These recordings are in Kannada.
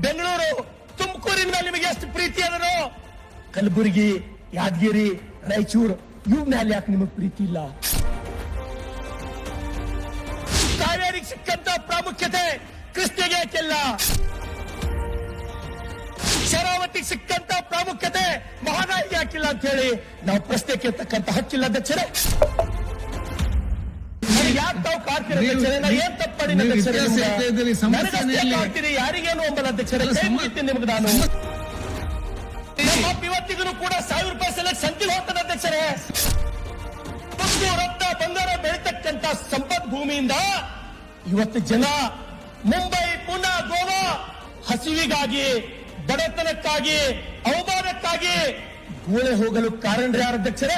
ಬೆಂಗಳೂರು, ತುಮಕೂರಿನ ಮೇಲೆ ನಿಮಗೆ ಎಷ್ಟು ಪ್ರೀತಿ ಅದನೋ, ಕಲಬುರಗಿ, ಯಾದಗಿರಿ, ರಾಯಚೂರು ಇವ್ ಮೇಲೆ ಯಾಕೆ ನಿಮಗೆ ಪ್ರೀತಿ ಇಲ್ಲ? ಕಾವೇರಿಗೆ ಸಿಕ್ಕಂತ ಪ್ರಾಮುಖ್ಯತೆ ಕೃಷ್ಣಗೆ ಯಾಕಿಲ್ಲ? ಶರಾವತಿಗೆ ಸಿಕ್ಕಂತ ಪ್ರಾಮುಖ್ಯತೆ ಮಹಾನಾಯಿಗೆ ಯಾಕಿಲ್ಲ ಅಂತ ಹೇಳಿ ನಾವು ಪ್ರಶ್ನೆ ಕೇಳ್ತಕ್ಕಂತ ಹಕ್ಕಿಲ್ಲ ಅಧ್ಯಕ್ಷರೇ. ಯಾಕೆ ತಾವು ಕಾಡ್ತೀರಿ ಅಧ್ಯಕ್ಷರೇ? ನಾ ಏನ್ ತಪ್ಪು ಮಾಡಿದ್ದೀನಿ? ಯಾರಿಗೇನು ಒಂಬಲ್ಲ ಅಧ್ಯಕ್ಷರೇ, ನಿಮ್ಗೆ ನಾನು ಇವತ್ತಿಗೂ ಕೂಡ 1000 ರೂಪಾಯಿ ಸಲಕ್ಕೆ ಸಂತಿಗೆ ಹೋಗ್ತದೆ ಅಧ್ಯಕ್ಷರೇ. ರಕ್ತ ಬಂಗಾರ ಬೆಳೀತಕ್ಕಂತ ಸಂಪತ್ ಭೂಮಿಯಿಂದ ಇವತ್ತು ಜನ ಮುಂಬೈ, ಪುಣೆ, ಗೋವಾ ಹಸಿವಿಗಾಗಿ, ಬಡತನಕ್ಕಾಗಿ, ಅವಮಾನಕ್ಕಾಗಿ ಗೋಳೆ ಹೋಗಲು ಕಾರಣ ಯಾರು ಅಧ್ಯಕ್ಷರೇ?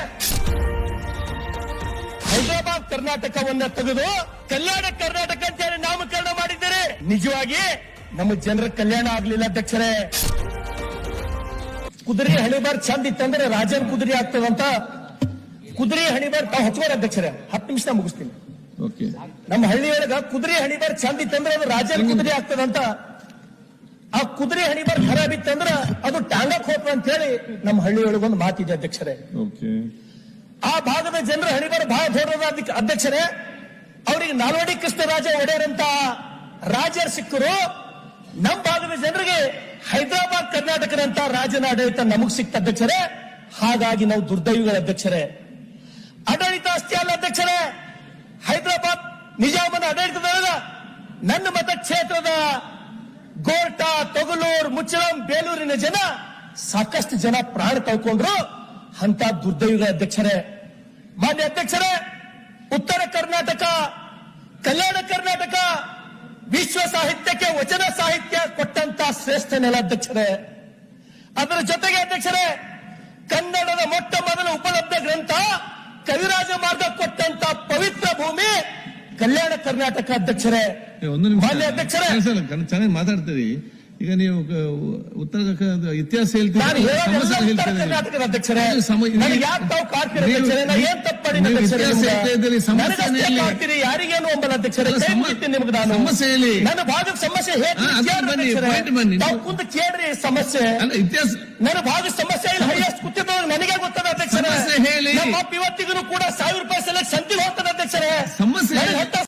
ಹೈದರಾಬಾದ್ ಕರ್ನಾಟಕವನ್ನ ತೆಗೆದು ಕಲ್ಯಾಣ ಕರ್ನಾಟಕ ಅಂತ ಹೇಳಿ ನಾಮಕರಣ ಮಾಡಿದ್ದಾರೆ. ನಿಜವಾಗಿ ನಮ್ಮ ಜನರ ಕಲ್ಯಾಣ ಆಗ್ಲಿಲ್ಲ ಅಧ್ಯಕ್ಷರೇ. ಕುದುರೆ ಹಣಿಬಾರ್ ಚಂದ ಇತ್ತಂದ್ರೆ ರಾಜನ್ ಕುದುರೆ ಆಗ್ತದಂತ ಕುದುರೆ ಹಣಿಬಾರ್ ತಾವು ಹಚ್ಕೋರ ಅಧ್ಯಕ್ಷರೇ. 10 ನಿಮಿಷ ಮುಗಿಸ್ತೀನಿ. ನಮ್ಮ ಹಳ್ಳಿಯೊಳಗ ಕುದುರೆ ಹಣಿಬಾರ್ ಚಂದ ಇತ್ತಂದ್ರೆ ಅದು ರಾಜನ್ ಕುದುರೆ ಆಗ್ತದಂತ. ಆ ಕುದುರೆ ಹಣಿಬಾರ್ ಖರಾಬ್ ಇತ್ತಂದ್ರ ಅದು ಟಾಂಗಕ್ ಹೋಗ್ತದ ಅಂತ ಹೇಳಿ ನಮ್ಮ ಹಳ್ಳಿಯೊಳಗೆ ಒಂದು ಮಾತಿದೆ ಅಧ್ಯಕ್ಷರೇ. ಆ ಭಾಗದ ಜನರ ಹಣಿಬಾರ್ ಬಹಳ ದೊಡ್ಡದ ಅಧ್ಯಕ್ಷರೇ. ಅವರಿಗೆ ನಾಲ್ವಡಿ ಕೃಷ್ಣರಾಜ ಒಡೆಯರ್ ಅಂತ ರಾಜರು ಸಿಕ್ಕರು. ನಮ್ಮ ಭಾಗದ ಜನರಿಗೆ ಹೈದರಾಬಾದ್ ಕರ್ನಾಟಕದಂತ ರಾಜನ ಆಡಳಿತ ನಮಗ್ ಸಿಕ್ತ ಅಧ್ಯಕ್ಷರೇ. ಹಾಗಾಗಿ ನಾವು ದುರ್ದೈವಿಗಳ ಅಧ್ಯಕ್ಷರೇ. ಆಡಳಿತ ಅಷ್ಟೇ ಅಲ್ಲ ಅಧ್ಯಕ್ಷರೇ, ಹೈದರಾಬಾದ್ ನಿಜಾಮನ ಆಡಳಿತದೊಳಗ ನನ್ನ ಮತಕ್ಷೇತ್ರದ ಗೋರ್ಟ, ತೊಗಲೂರು, ಮುಚ್ಚಳಂ, ಬೇಲೂರಿನ ಜನ ಸಾಕಷ್ಟು ಜನ ಪ್ರಾಣ ಕಳ್ಕೊಂಡ್ರು. ಅಂತ ದುರ್ದೈವಿಗಳ ಅಧ್ಯಕ್ಷರೇ. ಮಾನ್ಯ ಅಧ್ಯಕ್ಷರೇ, ಉತ್ತರ ಕರ್ನಾಟಕ, ಕಲ್ಯಾಣ ಕರ್ನಾಟಕ ವಿಶ್ವ ಸಾಹಿತ್ಯಕ್ಕೆ ವಚನ ಸಾಹಿತ್ಯ ಕೊಟ್ಟಂತ ಶ್ರೇಷ್ಠ ನೆಲ ಅಧ್ಯಕ್ಷರೇ. ಅದರ ಜೊತೆಗೆ ಅಧ್ಯಕ್ಷರೇ, ಕನ್ನಡದ ಮೊಟ್ಟ ಮೊದಲ ಉಪಲಬ್ಧ ಗ್ರಂಥ ಕವಿರಾಜ ಮಾರ್ಗ ಕೊಟ್ಟಂತ ಪವಿತ್ರ ಭೂಮಿ ಕಲ್ಯಾಣ ಕರ್ನಾಟಕ ಅಧ್ಯಕ್ಷರೇ. ಮಾನ್ಯ ಅಧ್ಯಕ್ಷರೇ, ಚೆನ್ನಾಗಿ ಮಾತಾಡ್ತೀರಿ. ಈಗ ನೀವು ಉತ್ತರ ಇತಿಹಾಸ ಹೇಳ್ತೀರಿ, ಕರ್ನಾಟಕದ ಅಧ್ಯಕ್ಷರೇ. ಯಾಕೆ ತಾವು ಕಾಡ್ತೀರಿ ಅಧ್ಯಕ್ಷರೇ? ನಾ ಏನ್ ತಪ್ಪು ಮಾಡಿದ್ದೀನಿ? ಯಾರಿಗೇನು ಒಂಬಲ್ಲ ಅಧ್ಯಕ್ಷರೇ. ನಿಮ್ಗೆ ನಾನು ಸಮಸ್ಯೆ ಹೇಳಿ, ನನ್ನ ಭಾಗದ ಸಮಸ್ಯೆ ತಾವು ಕುಂತ ಕೇಳ್ರಿ. ಸಮಸ್ಯೆ ಇತಿಹಾಸ ನನ್ನ ಭಾಗದ ಸಮಸ್ಯೆ ಇಲ್ಲ. ಹೈಯೆಸ್ಟ್ ಕೂತಿದ್ದವ್ರು ನನಗೆ ಗೊತ್ತದ ಅಧ್ಯಕ್ಷರೇ. ಹೇಳಿ. ನಮ್ಮ ಇವತ್ತಿಗೂ ಕೂಡ 1000 ರೂಪಾಯಿ ಸಲಕ್ಕೆ ಸಂತಿಗೆ ಹೋಗ್ತದೆ ಅಧ್ಯಕ್ಷರೇ. ಸಮಸ್ಯೆ